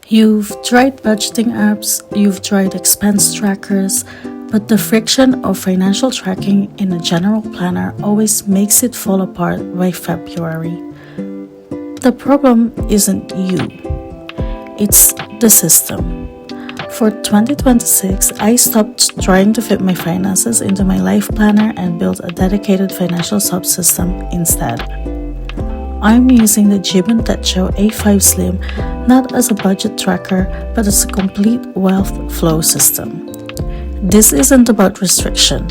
You've tried budgeting apps, you've tried expense trackers, but the friction of financial tracking in a general planner always makes it fall apart by February. The problem isn't you, it's the system. For 2026, I stopped trying to fit my finances into my life planner and built a dedicated financial subsystem instead. I'm using the Jibun Techo A5 Slim not as a budget tracker but as a complete wealth flow system. This isn't about restriction,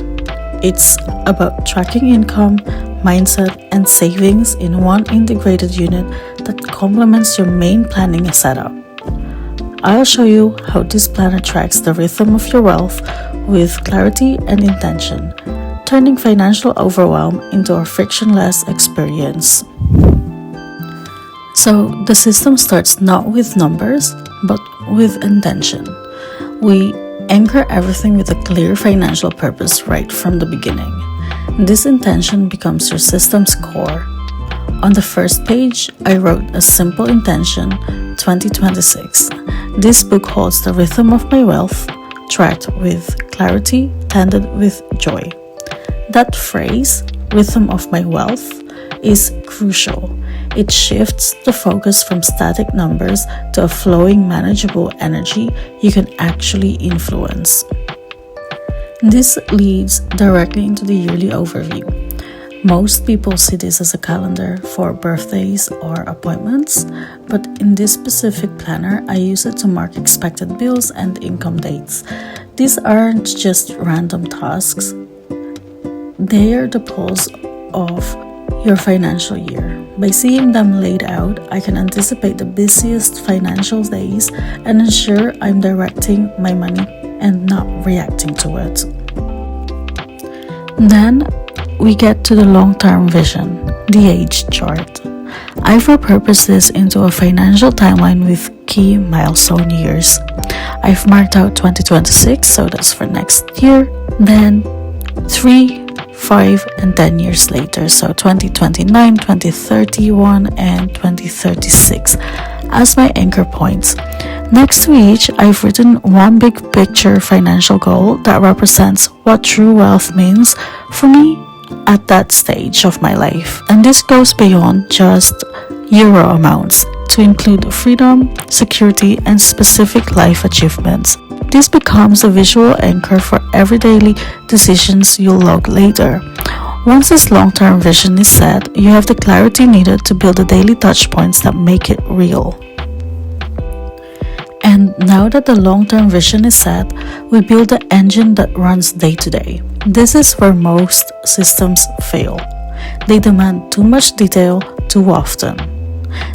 it's about tracking income, mindset, and savings in one integrated unit that complements your main planning setup. I'll show you how this planner tracks the rhythm of your wealth with clarity and intention, turning financial overwhelm into a frictionless experience. So the system starts not with numbers, but with intention. We anchor everything with a clear financial purpose right from the beginning. This intention becomes your system's core. On the first page, I wrote a simple intention, 2026. This book holds the rhythm of my wealth, tracked with clarity, tended with joy. That phrase, rhythm of my wealth, is crucial. It shifts the focus from static numbers to a flowing, manageable energy you can actually influence. This leads directly into the yearly overview. Most people see this as a calendar for birthdays or appointments, but in this specific planner, I use it to mark expected bills and income dates. These aren't just random tasks, they are the pulse of your financial year. By seeing them laid out, I can anticipate the busiest financial days and ensure I'm directing my money and not reacting to it. Then we get to the long-term vision, the age chart. I've repurposed this into a financial timeline with key milestone years. I've marked out 2026, so that's for next year, then 3, 5, and 10 years later, so 2029, 2031, and 2036 as my anchor points. Next to each, I've written one big picture financial goal that represents what true wealth means for me at that stage of my life. And this goes beyond just euro amounts to include freedom, security, and specific life achievements. This becomes a visual anchor for every daily decisions you'll log later. Once this long-term vision is set, you have the clarity needed to build the daily touchpoints that make it real. And now that the long-term vision is set, we build the engine that runs day to day. This is where most systems fail. They demand too much detail too often.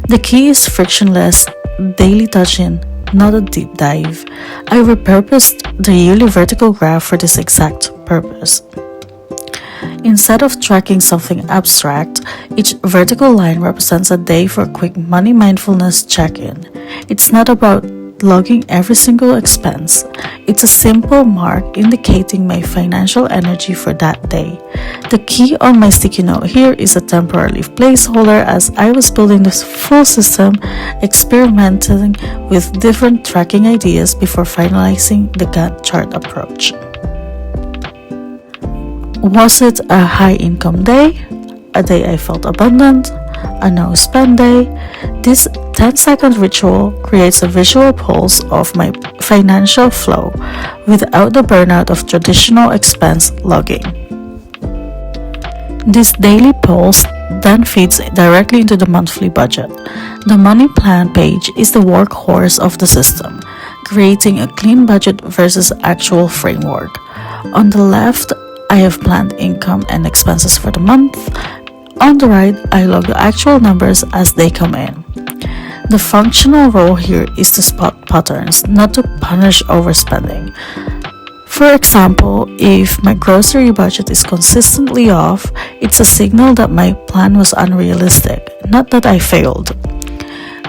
The key is frictionless, daily touch-in, not a deep dive. I repurposed the yearly vertical graph for this exact purpose. Instead of tracking something abstract, each vertical line represents a day for a quick money mindfulness check-in. It's not about logging every single expense. It's a simple mark indicating my financial energy for that day. The key on my sticky note here is a temporary placeholder as I was building this full system, experimenting with different tracking ideas before finalizing the Gantt chart approach. Was it a high income day? A day I felt abundant? A no spend day? This 10-second ritual creates a visual pulse of my financial flow without the burnout of traditional expense logging. This daily pulse then feeds directly into the monthly budget. The money plan page is the workhorse of the system, creating a clean budget versus actual framework. On the left, I have planned income and expenses for the month. On the right, I log the actual numbers as they come in. The functional role here is to spot patterns, not to punish overspending. For example, if my grocery budget is consistently off, it's a signal that my plan was unrealistic, not that I failed.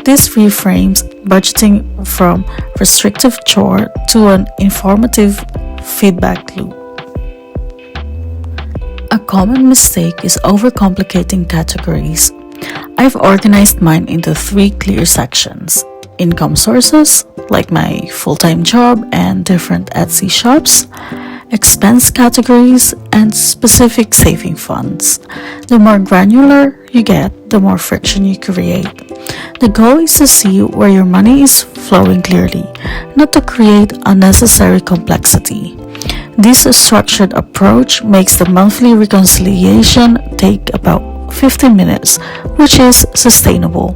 This reframes budgeting from restrictive chore to an informative feedback loop. A common mistake is overcomplicating categories. I've organized mine into 3 clear sections: income sources, like my full-time job and different Etsy shops, expense categories, and specific saving funds. The more granular you get, the more friction you create. The goal is to see where your money is flowing clearly, not to create unnecessary complexity. This structured approach makes the monthly reconciliation take about 15 minutes, which is sustainable.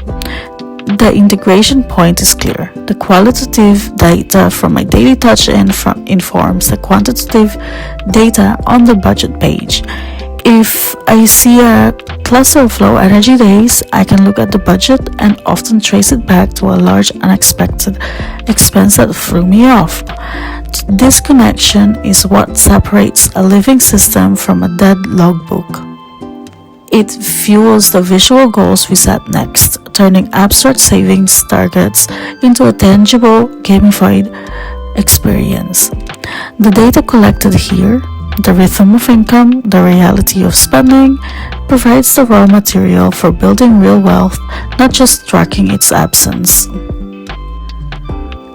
The integration point is clear. The qualitative data from my daily touch-in informs the quantitative data on the budget page. If I see a cluster of low energy days, I can look at the budget and often trace it back to a large unexpected expense that threw me off. This connection is what separates a living system from a dead logbook. It fuels the visual goals we set next, turning abstract savings targets into a tangible, gamified experience. The data collected here, the rhythm of income, the reality of spending, provides the raw material for building real wealth, not just tracking its absence.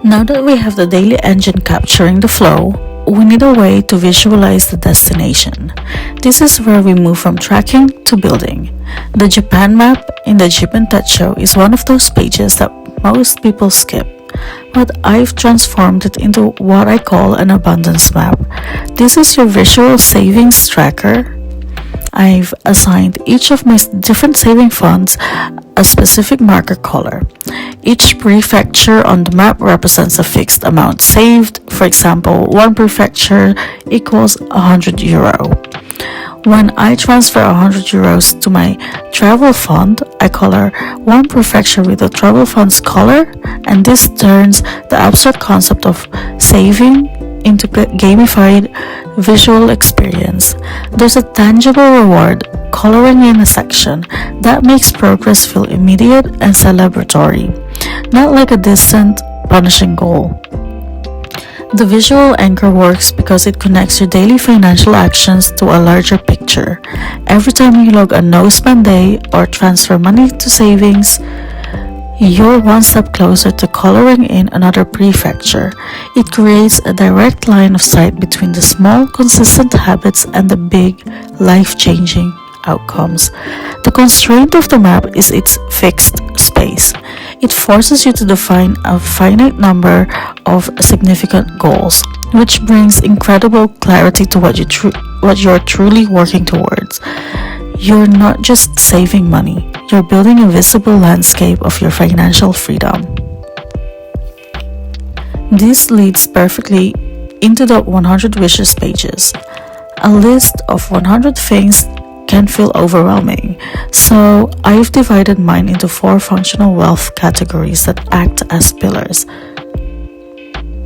Now that we have the daily engine capturing the flow, we need a way to visualize the destination. This is where we move from tracking to building. The Japan map in the Jibun Techo is one of those pages that most people skip, but I've transformed it into what I call an abundance map. This is your visual savings tracker. I've assigned each of my different saving funds a specific marker color. Each prefecture on the map represents a fixed amount saved. For example, one prefecture equals €100. When I transfer €100 to my travel fund, I color one prefecture with the travel fund's color, and this turns the abstract concept of saving into gamified visual experience. There's a tangible reward, coloring in a section, that makes progress feel immediate and celebratory, not like a distant, punishing goal. The visual anchor works because it connects your daily financial actions to a larger picture. Every time you log a no-spend day or transfer money to savings, you're one step closer to coloring in another prefecture. It creates a direct line of sight between the small, consistent habits and the big, life-changing outcomes. The constraint of the map is its fixed space. It forces you to define a finite number of significant goals, which brings incredible clarity to what you're truly working towards. You're not just saving money, you're building a visible landscape of your financial freedom. This leads perfectly into the 100 wishes pages. A list of 100 things can feel overwhelming, so I've divided mine into 4 functional wealth categories that act as pillars.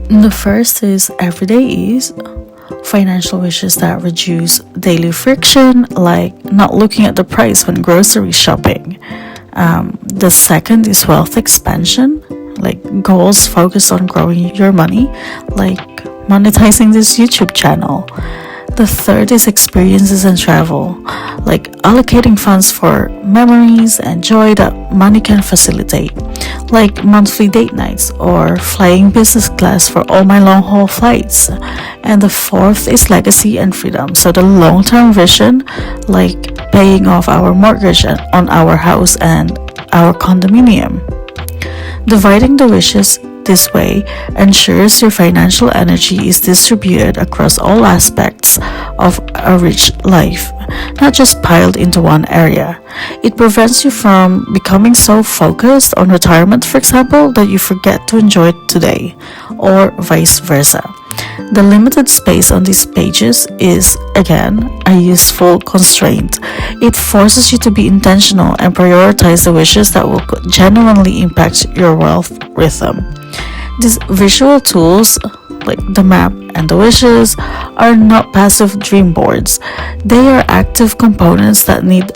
The first is everyday ease. Financial wishes that reduce daily friction, like not looking at the price when grocery shopping. The second is wealth expansion, like goals focused on growing your money, like monetizing this YouTube channel. The third is experiences and travel, like allocating funds for memories and joy that money can facilitate, like monthly date nights or flying business class for all my long-haul flights. And the fourth is legacy and freedom, so the long-term vision, like paying off our mortgage on our house and our condominium. Dividing the wishes this way ensures your financial energy is distributed across all aspects of a rich life, not just piled into one area. It prevents you from becoming so focused on retirement, for example, that you forget to enjoy it today, or vice versa. The limited space on these pages is, again, a useful constraint. It forces you to be intentional and prioritize the wishes that will genuinely impact your wealth rhythm. These visual tools, like the map and the wishes, are not passive dream boards. They are active components that need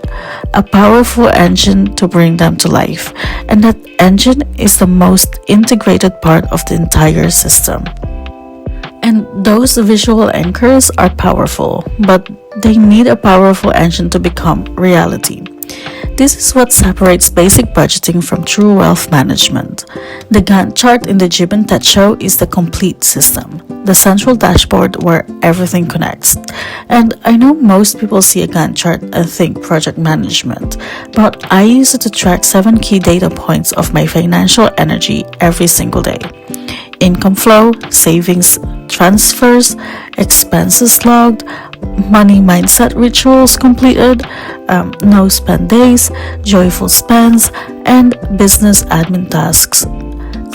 a powerful engine to bring them to life, and that engine is the most integrated part of the entire system. And those visual anchors are powerful, but they need a powerful engine to become reality. This is what separates basic budgeting from true wealth management. The Gantt chart in the Jibun Techo is the complete system, the central dashboard where everything connects. And I know most people see a Gantt chart and think project management, but I use it to track 7 key data points of my financial energy every single day. Income flow, savings, transfers, expenses logged, money mindset rituals completed, no spend days, joyful spends, and business admin tasks.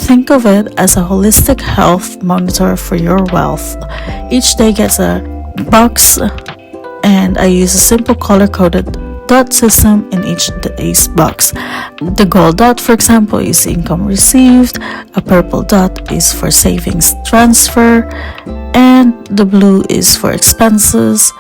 Think of it as a holistic health monitor for your wealth. Each day gets a box, and I use a simple color-coded dot system in each day's box. The gold dot, for example, is income received, a purple dot is for savings transfer, and the blue is for expenses.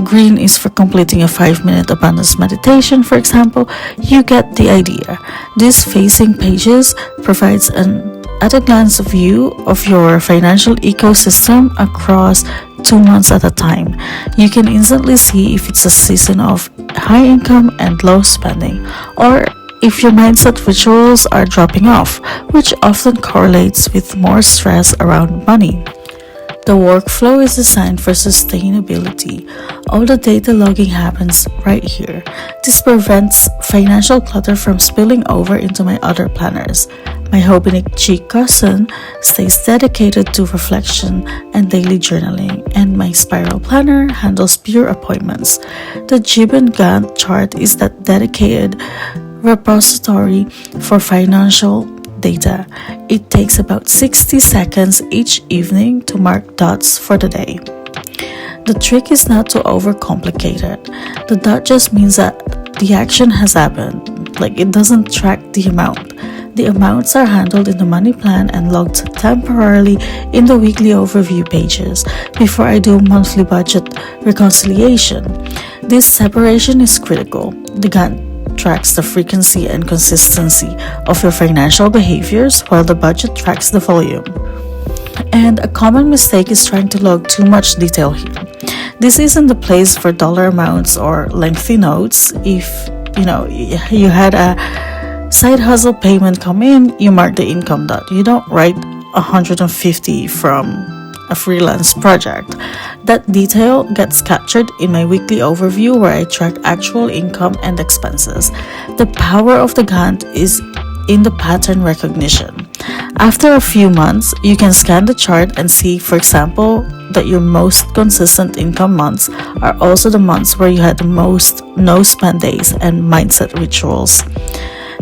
Green is for completing a 5-minute abundance meditation, for example. You get the idea. This facing pages provides an at-a-glance view of your financial ecosystem across 2 months at a time. You can instantly see if it's a season of high income and low spending, or if your mindset rituals are dropping off, which often correlates with more stress around money. The workflow is designed for sustainability. All the data logging happens right here. This prevents financial clutter from spilling over into my other planners. My Hobonic Cheek cousin stays dedicated to reflection and daily journaling, and my spiral planner handles pure appointments. The Jibun Gantt chart is that dedicated repository for financial data. It takes about 60 seconds each evening to mark dots for the day. The trick is not to overcomplicate it. The dot just means that the action has happened, like it doesn't track the amount. The amounts are handled in the money plan and logged temporarily in the weekly overview pages before I do monthly budget reconciliation. This separation is critical. The Gantt tracks the frequency and consistency of your financial behaviors, while the budget tracks the volume. And a common mistake is trying to log too much detail here. This isn't the place for dollar amounts or lengthy notes. If you had a side hustle payment come in, you mark the income dot. You don't write 150 from a freelance project. That detail gets captured in my weekly overview where I track actual income and expenses. The power of the Gantt is in the pattern recognition. After a few months, you can scan the chart and see, for example, that your most consistent income months are also the months where you had the most no-spend days and mindset rituals.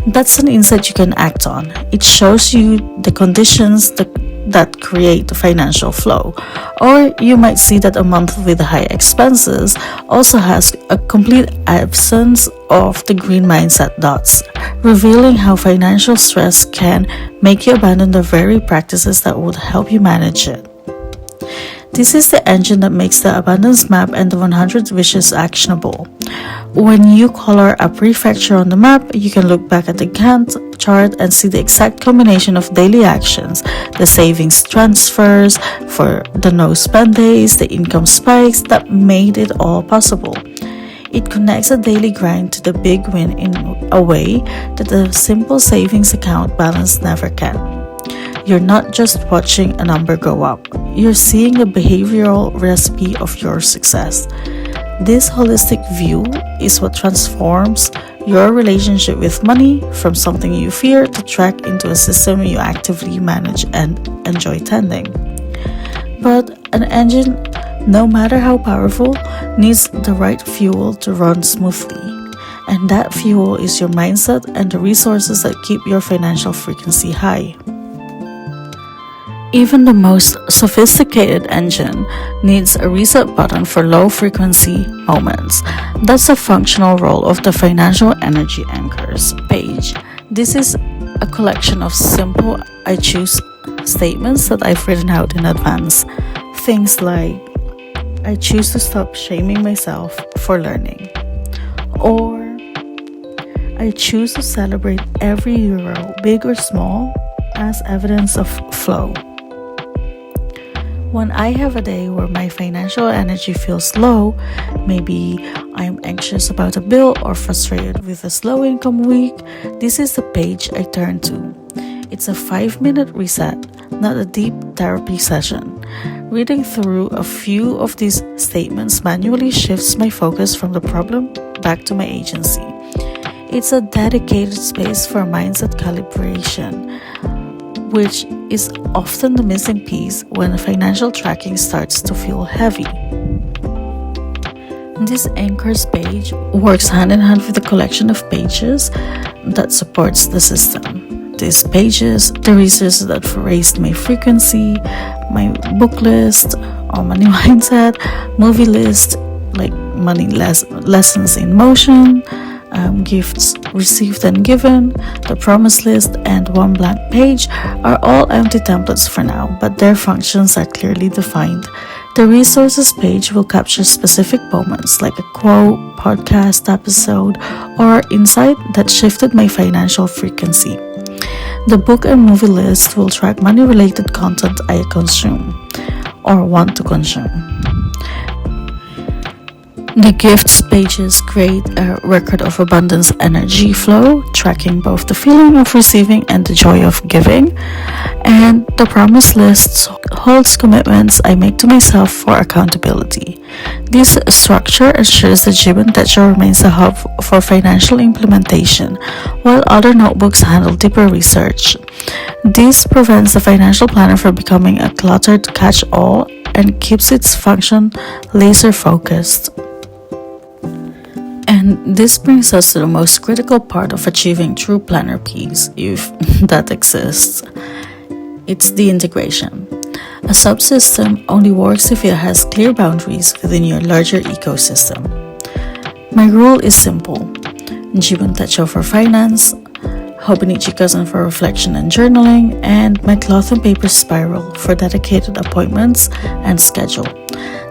That's an insight you can act on. It shows you the conditions that create financial flow. Or you might see that a month with high expenses also has a complete absence of the green mindset dots, revealing how financial stress can make you abandon the very practices that would help you manage it. This is the engine that makes the abundance map and the 100 wishes actionable. When you color a prefecture on the map, you can look back at the Gantt chart and see the exact combination of daily actions, the savings transfers for the no spend days, the income spikes that made it all possible. It connects a daily grind to the big win in a way that a simple savings account balance never can. You're not just watching a number go up, you're seeing the behavioral recipe of your success. This holistic view is what transforms your relationship with money from something you fear to track into a system you actively manage and enjoy tending. But an engine, no matter how powerful, needs the right fuel to run smoothly. And that fuel is your mindset and the resources that keep your financial frequency high. Even the most sophisticated engine needs a reset button for low-frequency moments. That's the functional role of the Financial Energy Anchors page. This is a collection of simple I choose statements that I've written out in advance. Things like, I choose to stop shaming myself for learning. Or, I choose to celebrate every euro, big or small, as evidence of flow. When I have a day where my financial energy feels low, maybe I'm anxious about a bill or frustrated with a slow income week, this is the page I turn to. It's a 5-minute reset, not a deep therapy session. Reading through a few of these statements manually shifts my focus from the problem back to my agency. It's a dedicated space for mindset calibration, which is often the missing piece when financial tracking starts to feel heavy. This anchors page works hand in hand with a collection of pages that supports the system. These pages, the resources that raised my frequency, my book list, or money mindset, movie list, like money lessons in motion, gifts received and given, the promise list, and one blank page are all empty templates for now, but their functions are clearly defined. The resources page will capture specific moments like a quote, podcast episode, or insight that shifted my financial frequency. The book and movie list will track money-related content I consume or want to consume. The gifts pages create a record of abundance energy flow, tracking both the feeling of receiving and the joy of giving. And the promise list holds commitments I make to myself for accountability. This structure ensures that Jibun Techo remains a hub for financial implementation, while other notebooks handle deeper research. This prevents the financial planner from becoming a cluttered catch-all and keeps its function laser-focused. And this brings us to the most critical part of achieving true planner peace, if that exists. It's the integration. A subsystem only works if it has clear boundaries within your larger ecosystem. My rule is simple: Jibun Techo for finance, Hobonichi Cousin for reflection and journaling, and my cloth and paper spiral for dedicated appointments and schedule.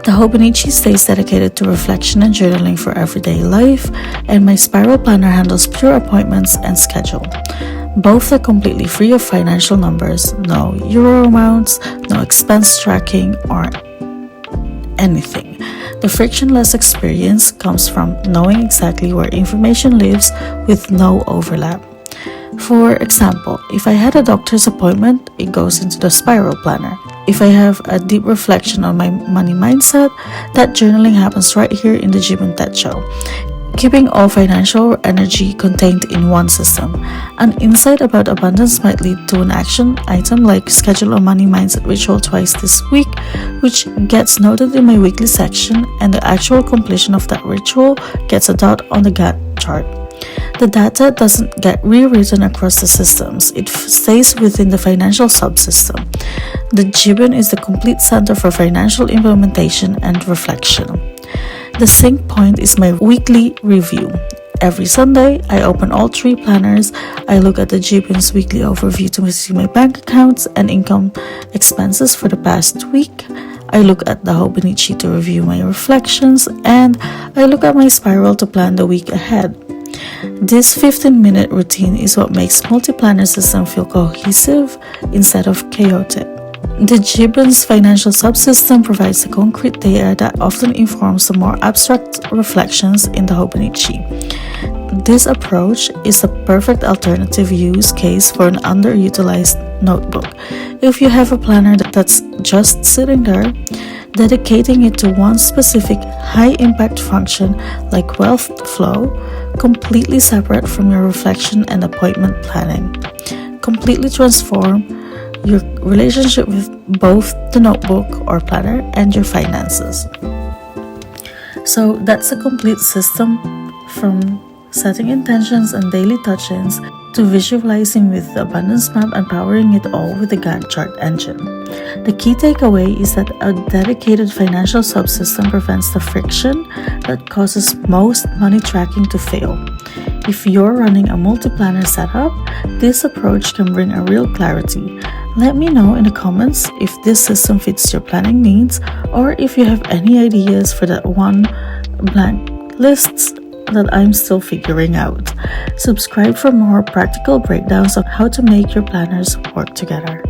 The Hobonichi stays dedicated to reflection and journaling for everyday life, and my spiral planner handles pure appointments and schedule. Both are completely free of financial numbers, no euro amounts, no expense tracking, or anything. The frictionless experience comes from knowing exactly where information lives with no overlap. For example, if I had a doctor's appointment, it goes into the spiral planner. If I have a deep reflection on my money mindset, that journaling happens right here in the Jibun Techo, keeping all financial energy contained in one system. An insight about abundance might lead to an action item like schedule a money mindset ritual twice this week, which gets noted in my weekly section, and the actual completion of that ritual gets a dot on the Gantt chart. The data doesn't get rewritten across the systems, it stays within the financial subsystem. The Jibun is the complete center for financial implementation and reflection. The sync point is my weekly review. Every Sunday, I open all 3 planners. I look at the Jibun's weekly overview to see my bank accounts and income expenses for the past week. I look at the Hobonichi to review my reflections, and I look at my spiral to plan the week ahead. This 15-minute routine is what makes multi-planner system feel cohesive instead of chaotic. The Jibun's financial subsystem provides the concrete data that often informs the more abstract reflections in the Hobonichi. This approach is a perfect alternative use case for an underutilized notebook. If you have a planner that's just sitting there, dedicating it to one specific high-impact function like wealth flow, completely separate from your reflection and appointment planning, completely transform your relationship with both the notebook or planner and your finances. So that's a complete system, from setting intentions and daily touch-ins to visualizing with the abundance map and powering it all with the Gantt chart engine. The key takeaway is that a dedicated financial subsystem prevents the friction that causes most money tracking to fail. If you're running a multi-planner setup, this approach can bring a real clarity. Let me know in the comments if this system fits your planning needs, or if you have any ideas for that one blank lists that I'm still figuring out. Subscribe for more practical breakdowns of how to make your planners work together.